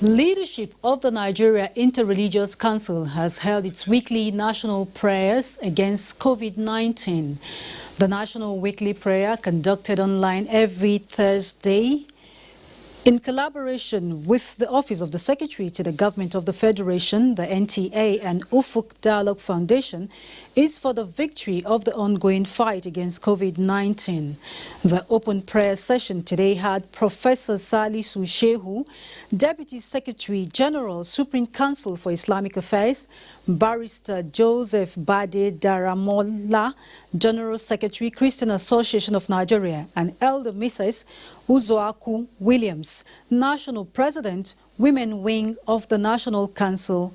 Leadership of the Nigeria Interreligious Council has held its weekly national prayers against COVID-19. The national weekly prayer, conducted online every Thursday, in collaboration with the Office of the Secretary to the Government of the Federation, the NTA and Ufuk Dialogue Foundation, is for the victory of the ongoing fight against COVID-19. The open prayer session today had Professor Salisu Shehu, Deputy Secretary General, Supreme Council for Islamic Affairs, Barrister Joseph Bade Daramola, General Secretary, Christian Association of Nigeria, and Elder Mrs. Uzoaku Williams, National President, Women Wing of the National Council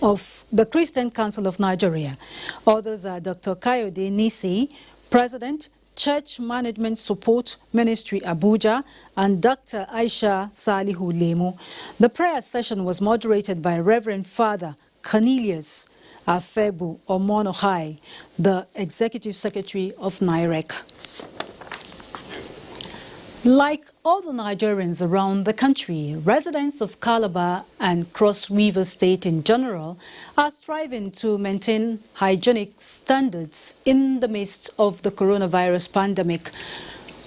of the Christian Council of Nigeria. Others are Dr. Kayode Nisi, President, Church Management Support Ministry, Abuja, and Dr. Aisha Salihu Lemu. The prayer session was moderated by Reverend Father Cornelius Afebu Omonohai, the Executive Secretary of NIREC. Like all the Nigerians around the country, residents of Calabar and Cross River State in general are striving to maintain hygienic standards in the midst of the coronavirus pandemic.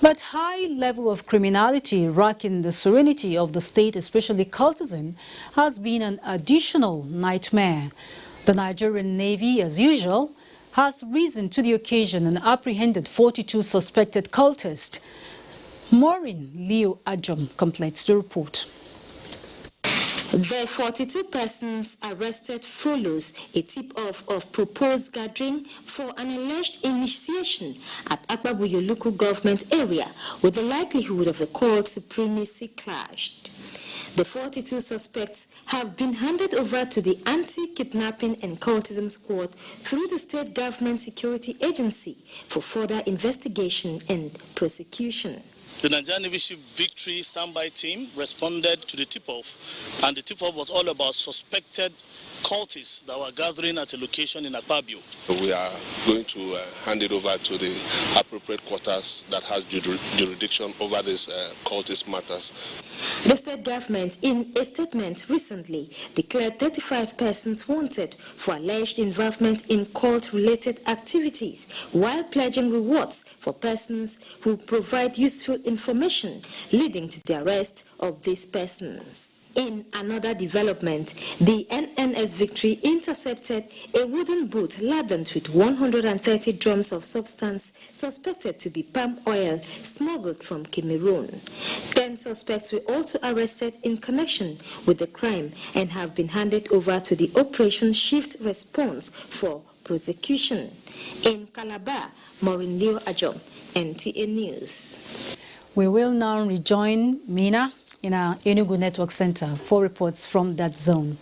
But high level of criminality racking the serenity of the state, especially cultism, has been an additional nightmare. The Nigerian Navy, as usual, has risen to the occasion and apprehended 42 suspected cultists. Maureen Leo Ajom completes the report. The 42 persons arrested follows a tip-off of proposed gathering for an alleged initiation at Abuja local government area with the likelihood of the court supremacy clashed. The 42 suspects have been handed over to the Anti-Kidnapping and Cultism Squad through the State Government Security Agency for further investigation and prosecution. The Nigerian Navy Ship Victory standby team responded to the tip-off, and the tip-off was all about suspected cultists that were gathering at a location in Akpabio. We are going to hand it over to the appropriate quarters that has jurisdiction over these cultist matters. The state government, in a statement recently, declared 35 persons wanted for alleged involvement in cult-related activities, while pledging rewards for persons who provide useful information, leading to the arrest of these persons. In another development, the NNS Victory intercepted a wooden boat laden with 130 drums of substance suspected to be palm oil smuggled from Cameroon. 10 suspects were also arrested in connection with the crime and have been handed over to the Operation Shift Response for prosecution. In Calabar, Maureen Leo Ajom, NTA News. We will now rejoin Mina in our Enugu Network Center for reports from that zone.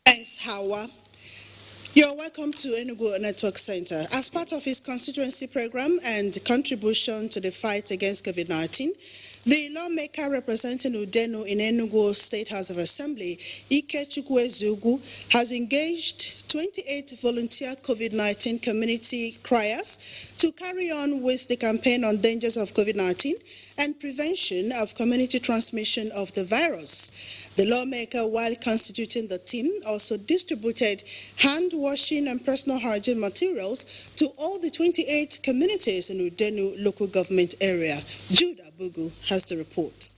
Thanks, Hawa. You're welcome to Enugu Network Center. As part of his constituency program and contribution to the fight against COVID-19, the lawmaker representing Udenu in Enugu State House of Assembly, Ike Chukwuezugu, has engaged 28 volunteer COVID-19 community criers to carry on with the campaign on dangers of COVID-19 and prevention of community transmission of the virus. The lawmaker, while constituting the team, also distributed hand washing and personal hygiene materials to all the 28 communities in Udenu local government area. Judah Bugu has the report.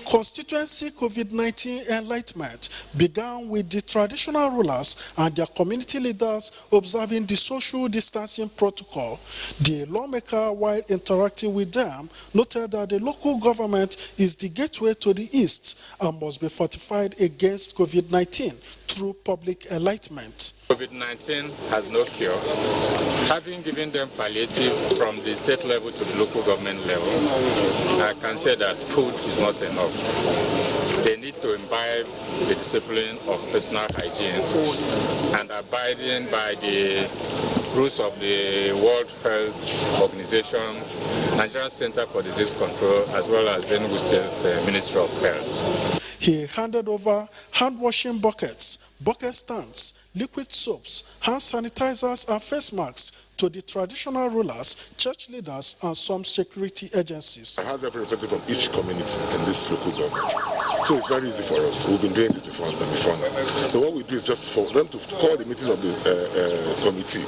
Constituency COVID-19 enlightenment began with the traditional rulers and their community leaders observing the social distancing protocol. The lawmaker, while interacting with them, noted that the local government is the gateway to the East and must be fortified against COVID-19 through public enlightenment. COVID-19 has no cure. Having given them palliative from the state level to the local government level, I can say that food is not enough. They need to imbibe the discipline of personal hygiene and abiding by the rules of the World Health Organization, Nigerian Center for Disease Control, as well as the Enugu State Ministry of Health. He handed over hand-washing buckets, bucket stands, liquid soaps, hand sanitizers and face masks to the traditional rulers, church leaders, and some security agencies. I have every representative from each community in this local government. So it's very easy for us. We've been doing this before now. So what we do is just for them to call the meetings of the committee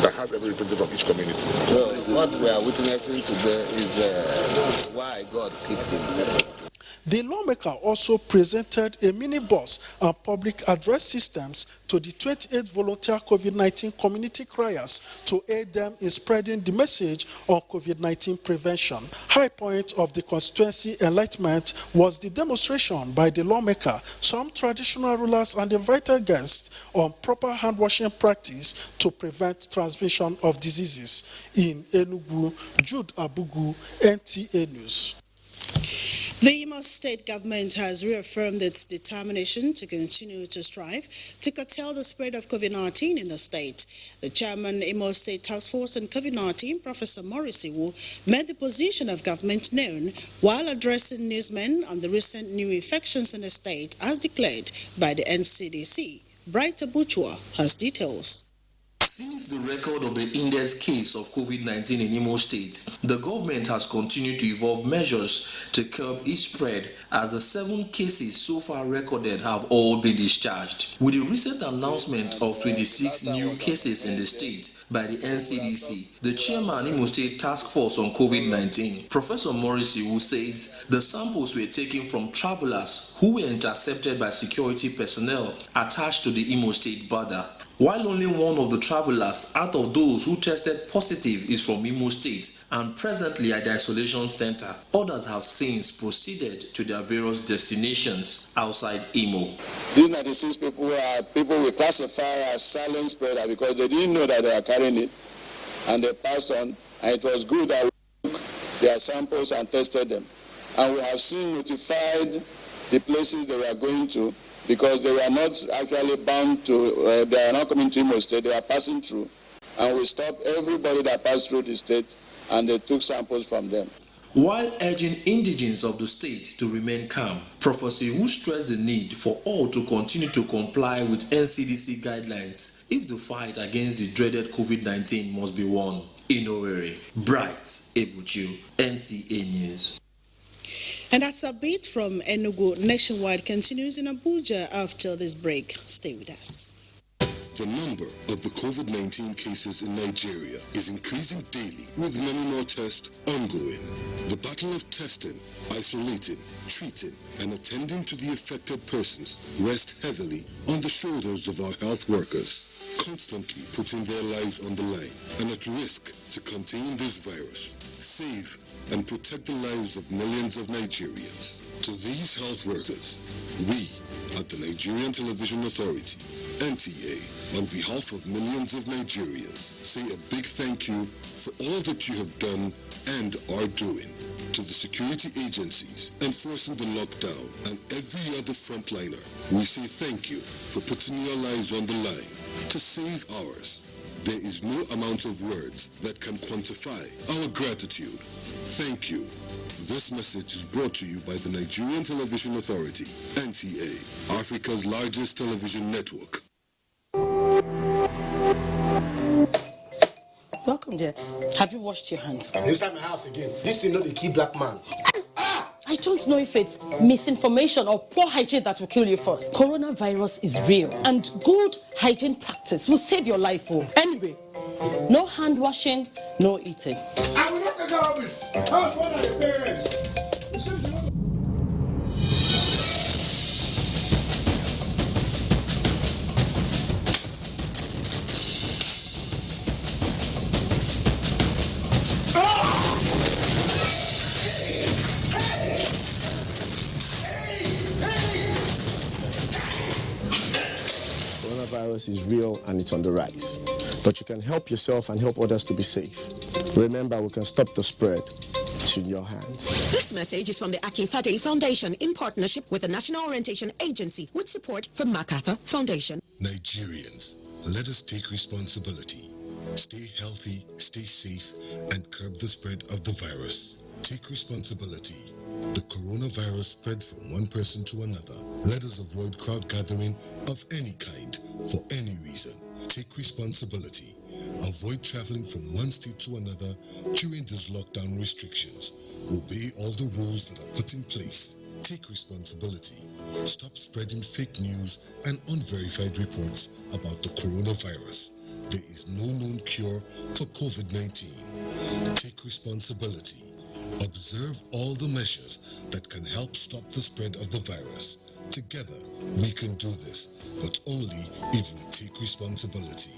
that has every representative from each community. Well, what we are witnessing today is why God kicked him. The lawmaker also presented a minibus and public address systems to the 28 volunteer COVID-19 community criers to aid them in spreading the message on COVID-19 prevention. High point of the constituency enlightenment was the demonstration by the lawmaker, some traditional rulers and invited guests on proper hand washing practice to prevent transmission of diseases. In Enugu, Jude Abugu, NTA News. The Imo State government has reaffirmed its determination to continue to strive to curtail the spread of COVID-19 in the state. The chairman, Imo State Task Force on COVID-19, Professor Maurice Iwu, made the position of government known while addressing newsmen on the recent new infections in the state as declared by the NCDC. Bright Abuja has details. Since the record of the index case of COVID-19 in Imo State, the government has continued to evolve measures to curb its spread as the 7 cases so far recorded have all been discharged. With the recent announcement of 26 new cases in the state by the NCDC, the chairman Imo State Task Force on COVID-19, Professor Maurice Iwu, says the samples were taken from travelers who were intercepted by security personnel attached to the Imo State border. While only one of the travelers out of those who tested positive is from Imo State and presently at the isolation center, others have since proceeded to their various destinations outside Imo. These 96 people are people we classify as silent spreader because they didn't know that they are carrying it and they passed on, and it was good that we took their samples and tested them. And we have seen notified the places they were going to, because they were not actually bound to, they are not coming to Imo State, they are passing through. And we stopped everybody that passed through the state and they took samples from them. While urging indigents of the state to remain calm, Professor Iwu stressed the need for all to continue to comply with NCDC guidelines if the fight against the dreaded COVID-19 must be won. In Owerri, Bright Ebuchu, NTA News. And that's a bit from Enugu. Nationwide continues in Abuja after this break. Stay with us. The number of the COVID-19 cases in Nigeria is increasing daily, with many more tests ongoing. The battle of testing, isolating, treating, and attending to the affected persons rests heavily on the shoulders of our health workers, constantly putting their lives on the line and at risk to contain this virus, save and protect the lives of millions of Nigerians. To these health workers, we at the Nigerian Television Authority, NTA, on behalf of millions of Nigerians, say a big thank you for all that you have done and are doing. To the security agencies enforcing the lockdown and every other frontliner, we say thank you for putting your lives on the line to save ours. There is no amount of words that can quantify our gratitude. Thank you. This message is brought to you by the Nigerian Television Authority, NTA, Africa's largest television network. Welcome there. Have you washed your hands? I'm inside my house again. This thing not the key black man. I don't know if it's misinformation or poor hygiene that will kill you first. Coronavirus is real, and good hygiene practice will save your life. Anyway, no hand washing, no eating. I will not take care of it. That's one of the parents. Coronavirus is real and it's on the rise. But you can help yourself and help others to be safe. Remember, we can stop the spread. It's in your hands. This message is from the Akinfade Foundation in partnership with the National Orientation Agency with support from MacArthur Foundation. Nigerians, let us take responsibility. Stay healthy, stay safe, and curb the spread of the virus. Take responsibility. The coronavirus spreads from one person to another. Let us avoid crowd gathering of any kind for any reason. Take responsibility. Avoid traveling from one state to another during these lockdown restrictions. Obey all the rules that are put in place. Take responsibility. Stop spreading fake news and unverified reports about the coronavirus. There is no known cure for COVID-19. Take responsibility. Observe all the measures that can help stop the spread of the virus. Together, we can do this, but only if we take responsibility.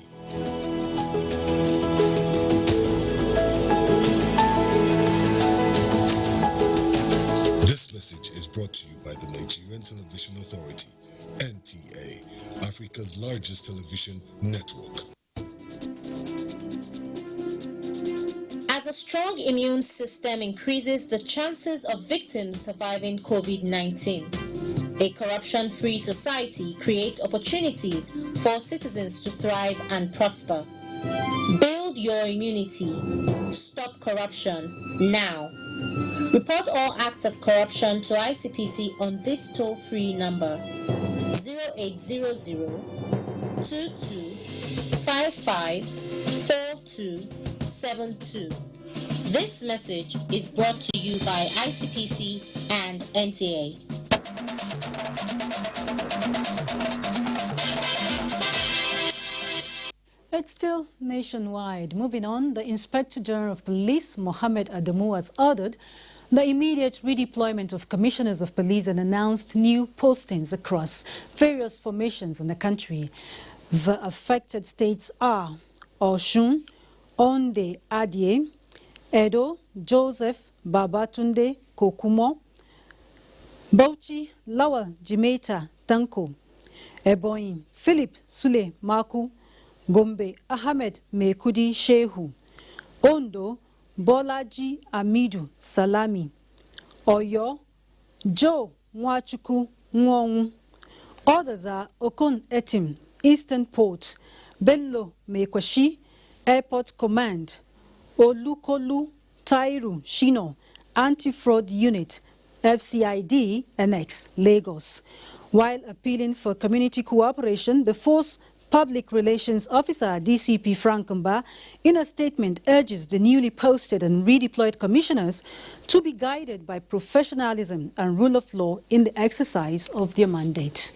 This message is brought to you by the Nigerian Television Authority, NTA, Africa's largest television network. As a strong immune system increases the chances of victims surviving COVID-19, a corruption-free society creates opportunities for citizens to thrive and prosper. Build your immunity. Stop corruption now. Report all acts of corruption to ICPC on this toll-free number 0800 22 55 4272. This message is brought to you by ICPC and NTA. It's still nationwide. Moving on, the Inspector General of Police, Mohammed Adamu, has ordered the immediate redeployment of commissioners of police and announced new postings across various formations in the country. The affected states are Osun, Onde Adie, Edo, Joseph Babatunde Kokumo, Bauchi, Lawal Jimeta Tanko, Ebonyi, Philip Sule Maku, Gombe, Ahmed Mekudi Shehu, Ondo, Bolaji Amidu Salami, Oyo, Joe Nwachuku Nwonwu. Others are Okon Etim, Eastern Port, Bello Mekwashi, Airport Command, Olukolu Tairu Shino, Anti-Fraud Unit, FCID, NX, Lagos. While appealing for community cooperation, the force Public Relations Officer DCP Frank Mba, in a statement, urges the newly posted and redeployed commissioners to be guided by professionalism and rule of law in the exercise of their mandate.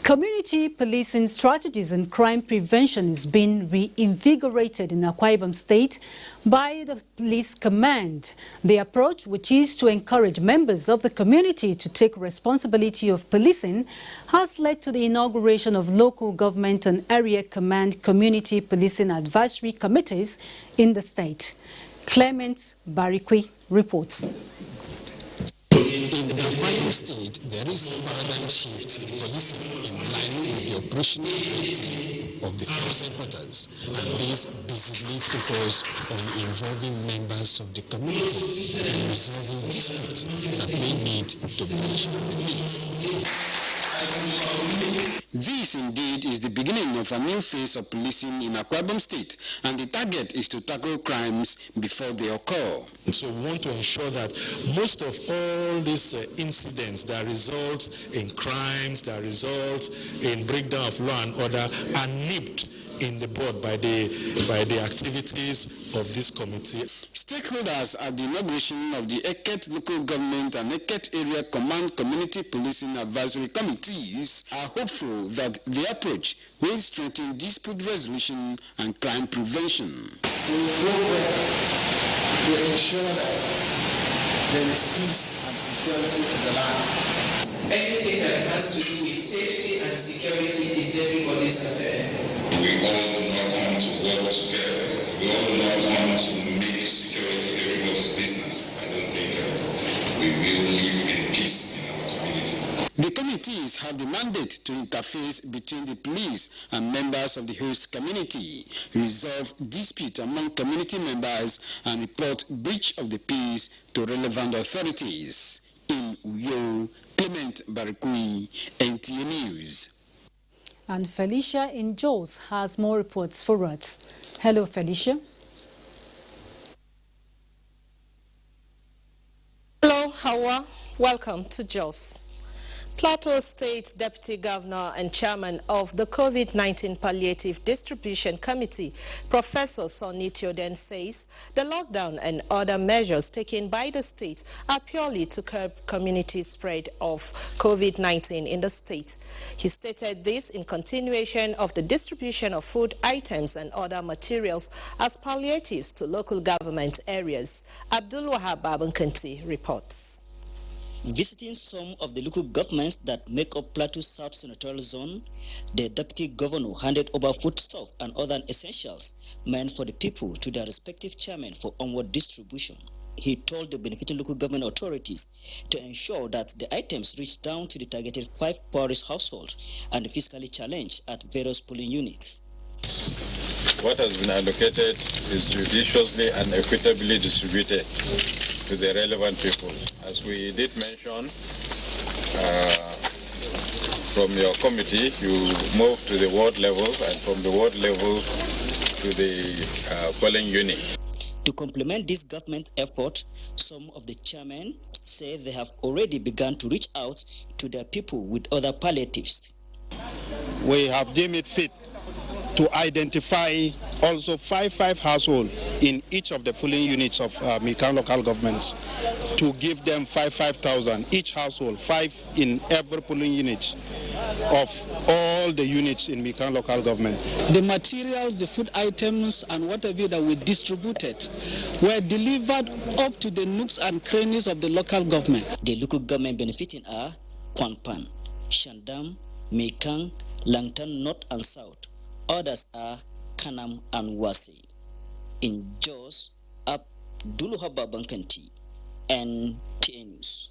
Community policing strategies and crime prevention is being reinvigorated in Akwa Ibom State by the police command. The approach, which is to encourage members of the community to take responsibility of policing, has led to the inauguration of local government and area command community policing advisory committees in the state. Clement Barikwi reports. In the Akwa Ibom State, there is a paradigm shift in policing in line with the operational directive of the force headquarters, and this basically focuses on involving members of the community and resolving disputes that may lead to breach of the peace. This indeed is the beginning of a new phase of policing in Akwa Ibom State, and the target is to tackle crimes before they occur. So we want to ensure that most of all these incidents that result in crimes, that result in breakdown of law and order are nipped in the bud by the activities of this committee. Stakeholders at the inauguration of the Eket Local Government and Eket Area Command Community Policing Advisory Committees are hopeful that the approach will strengthen dispute resolution and crime prevention. We will progress to ensure that there is peace and security in the land. Anything that has to do with safety and security is everybody's affair. We all do not want to work together. We all do not want to make security everybody's business. I don't think we will live in peace in our community. The committees have the mandate to interface between the police and members of the host community, resolve dispute among community members, and report breach of the peace to relevant authorities. In Uyo, Clement Barikui, NTA News. And Felicia in Jos has more reports for us. Hello, Felicia. Hello, Hawa. Welcome to Jos. Plateau State Deputy Governor and Chairman of the COVID-19 Palliative Distribution Committee, Professor Sonny Theoden, says the lockdown and other measures taken by the state are purely to curb community spread of COVID-19 in the state. He stated this in continuation of the distribution of food items and other materials as palliatives to local government areas. Abdul Wahab Babankanti reports. Visiting some of the local governments that make up Plateau South Senatorial Zone, the Deputy Governor handed over foodstuff and other essentials meant for the people to their respective chairmen for onward distribution. He told the benefiting local government authorities to ensure that the items reach down to the targeted 5 poorest households and the physically challenged at various polling units. What has been allocated is judiciously and equitably distributed to the relevant people. As we did mention, from your committee, you move to the ward level, and from the ward level to the polling unit. To complement this government effort, some of the chairmen say they have already begun to reach out to their people with other palliatives. We have deemed it fit to identify also 5 households in each of the polling units of Mikan local governments to give them 5,000 each household, 5 in every polling unit of all the units in Mikan local government. The materials, the food items and whatever that we distributed were delivered up to the nooks and crannies of the local government. The local government benefiting are Kwanpan, Shandam, Mikan, Langtan North and South. Others are Kanam and Wasi. In Jos, Abdulwahab Bankanti, NTA News.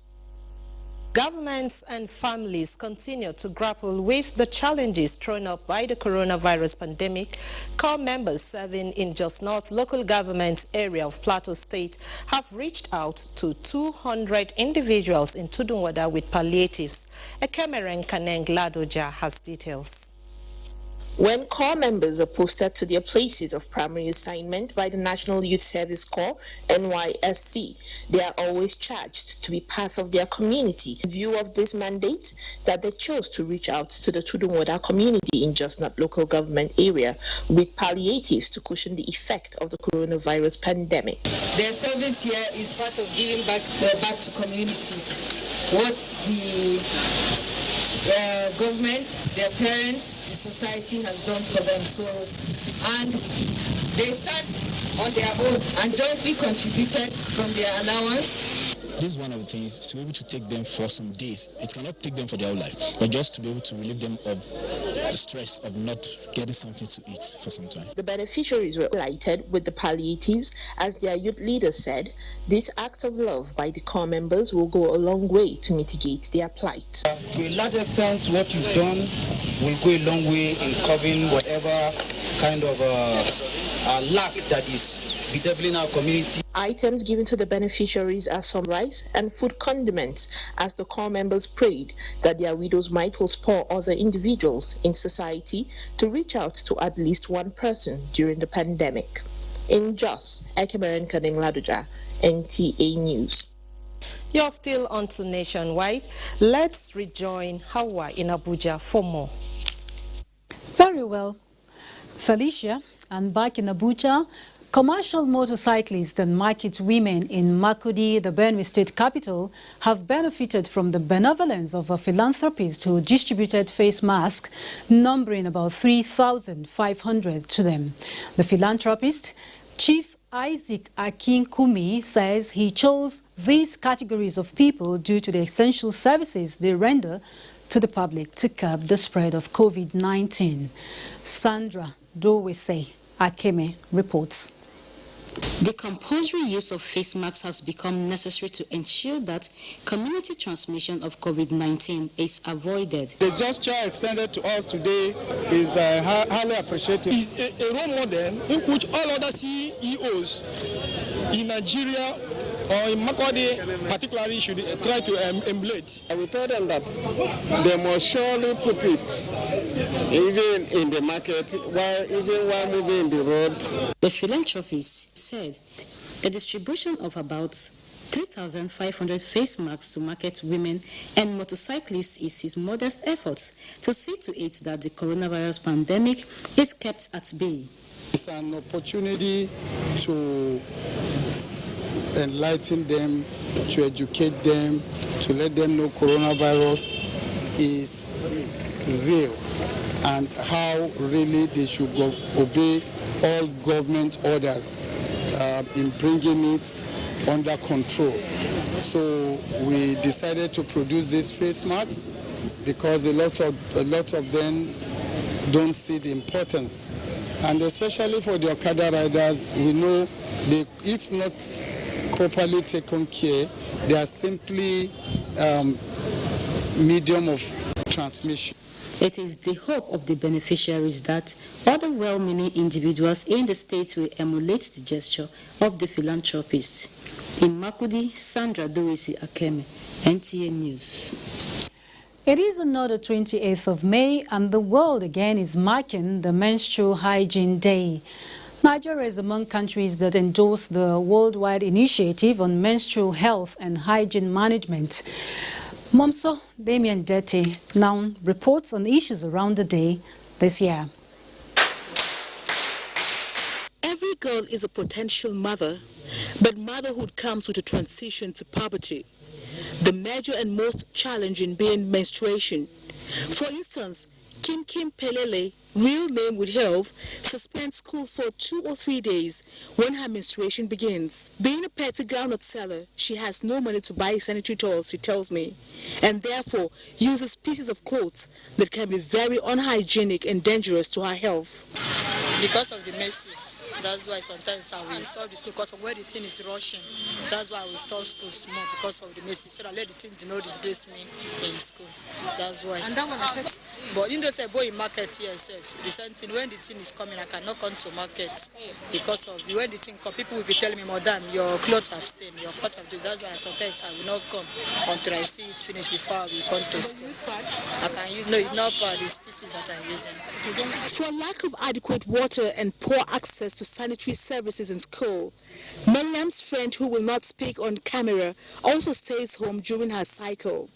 Governments and families continue to grapple with the challenges thrown up by the coronavirus pandemic. Core members serving in Jos North local government area of Plateau State have reached out to 200 individuals in Tudunwada with palliatives. Ekemeren Kaneng Ladoja has details. When corps members are posted to their places of primary assignment by the National Youth Service Corps, NYSC, they are always charged to be part of their community. In view of this mandate, that they chose to reach out to the Tudunwada community in Jos North local government area with palliatives to cushion the effect of the coronavirus pandemic. Their service here is part of giving back to community. What the government, their parents, the society has done for them. So, and they sat on their own and jointly contributed from their allowance. This is one of the things, to be able to take them for some days. It cannot take them for their whole life, but just to be able to relieve them of the stress of not getting something to eat for some time. The beneficiaries were delighted with the palliatives. As their youth leader said, this act of love by the corps members will go a long way to mitigate their plight. To a large extent, what you've done will go a long way in covering whatever kind of lack that is bedeviling our community. Items given to the beneficiaries are some rice and food condiments, as the corps members prayed that their widows might spur other individuals in society to reach out to at least one person during the pandemic. In Jos, Ekemeren Kaneng Ladoja, NTA News. You're still on to Nationwide. Let's rejoin Hawa in Abuja for more. Very well, Felicia, and back in Abuja, commercial motorcyclists and market women in Makurdi, the Benue state capital, have benefited from the benevolence of a philanthropist who distributed face masks, numbering about 3,500 to them. The philanthropist, Chief Isaac Akinkumi, says he chose these categories of people due to the essential services they render to the public to curb the spread of COVID-19. Sandra Dowese Akeme reports. The compulsory use of face masks has become necessary to ensure that community transmission of COVID-19 is avoided. The gesture extended to us today is highly appreciated. It's a role model in which all other CEOs in Nigeria or in Makurdi particularly should try to emulate. We told them that they must surely put it even in the market, while moving in the road. The philanthropist said the distribution of about 3,500 face masks to market women and motorcyclists is his modest efforts to see to it that the coronavirus pandemic is kept at bay. It's an opportunity to enlighten them, to educate them, to let them know coronavirus is real and how really they should obey all government orders in bringing it under control. So we decided to produce these face masks because a lot of them don't see the importance, and especially for the Okada riders, we know they, if not properly taken care, they are simply medium of transmission. It is the hope of the beneficiaries that other well-meaning individuals in the state will emulate the gesture of the philanthropists. In Makudi, Sandra Dorisi Akeme, NTA News. It is another 28th of May and the world again is marking the Menstrual Hygiene Day. Nigeria is among countries that endorse the worldwide initiative on menstrual health and hygiene management. Momso Damien Dete now reports on issues around the day this year. Every girl is a potential mother, but motherhood comes with a transition to puberty. The major and most challenging being menstruation. For instance, Kim Pelele, real name with health, suspends school for 2 or 3 days when her menstruation begins. Being a petty groundnut seller, she has no money to buy sanitary towels, she tells me, and therefore uses pieces of clothes that can be very unhygienic and dangerous to her health. Because of the messes, that's why sometimes we stop the school because of where the thing is rushing. That's why we stop school small because of the messes, so that let the thing do not disgrace me in school. That's why. And that one affects. But you know, say boy in market here itself, the same thing. When the thing is coming, I cannot come to market because of when the thing comes. People will be telling me, "Madam, your clothes have stained, your clothes have this." That's why sometimes I will not come until I see it finished before we come to school. I can use no, it's not part. It's pieces that I'm using. For lack of adequate water and poor access to sanitary services in school, Mariam's friend, who will not speak on camera, also stays home during her cycle.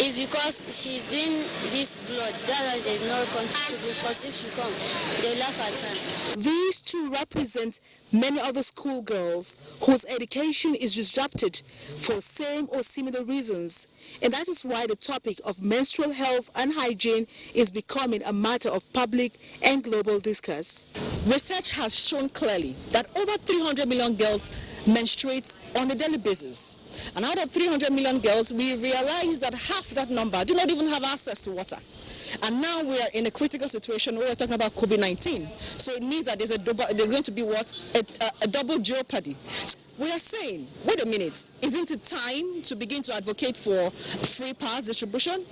It's because she's doing this blood. That's why there's no contact, because if she come, they laugh at her. These two represent many other schoolgirls whose education is disrupted for same or similar reasons. And that is why the topic of menstrual health and hygiene is becoming a matter of public and global discourse. Research has shown clearly that over 300 million girls menstruate on a daily basis. And out of 300 million girls, we realize that half that number do not even have access to water. And now we are in a critical situation where we're talking about COVID-19. So it means that there's going to be a double jeopardy. We are saying, wait a minute, isn't it time to begin to advocate for free pass distribution?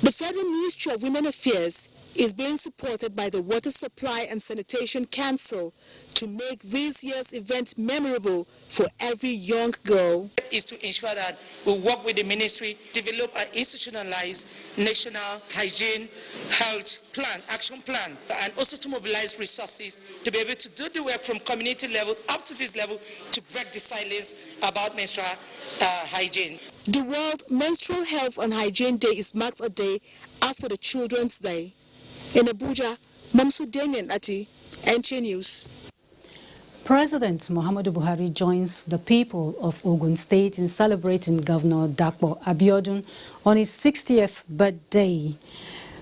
The Federal Ministry of Women Affairs is being supported by the Water Supply and Sanitation Council to make this year's event memorable for every young girl. Is to ensure that we work with the ministry, develop an institutionalized national hygiene health plan, action plan, and also to mobilize resources to be able to do the work from community level up to this level to break the silence about menstrual hygiene. The World Menstrual Health and Hygiene Day is marked a day after the Children's Day. In Abuja, Momso Damien Ati, NTA News. President Muhammadu Buhari joins the people of Ogun State in celebrating Governor Dapo Abiodun on his 60th birthday.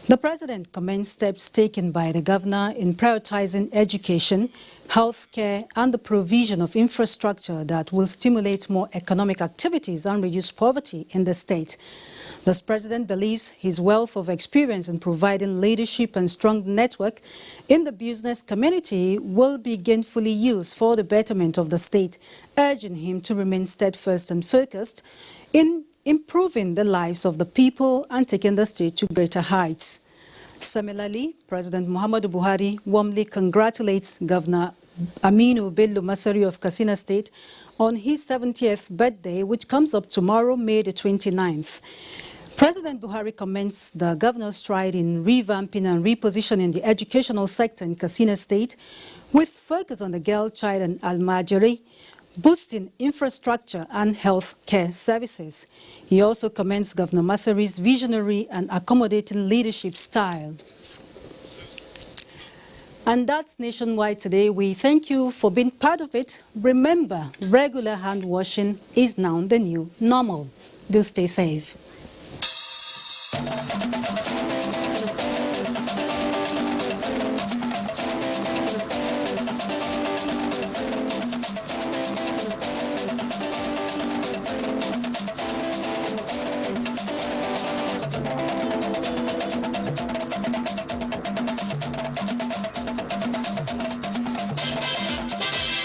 The president commends steps taken by the governor in prioritizing education, healthcare, and the provision of infrastructure that will stimulate more economic activities and reduce poverty in the state. This president believes his wealth of experience in providing leadership and strong network in the business community will be gainfully used for the betterment of the state, urging him to remain steadfast and focused in improving the lives of the people and taking the state to greater heights. Similarly, President Muhammadu Buhari warmly congratulates Governor Aminu Bello Masari of Katsina State on his 70th birthday, which comes up tomorrow, May the 29th. President Buhari commends the governor's stride in revamping and repositioning the educational sector in Katsina State with focus on the girl child and Almajiri. boosting infrastructure and health care services. He also commends Governor Masari's visionary and accommodating leadership style. And that's Nationwide today. We thank you for being part of it. Remember, regular hand washing is now the new normal. Do stay safe.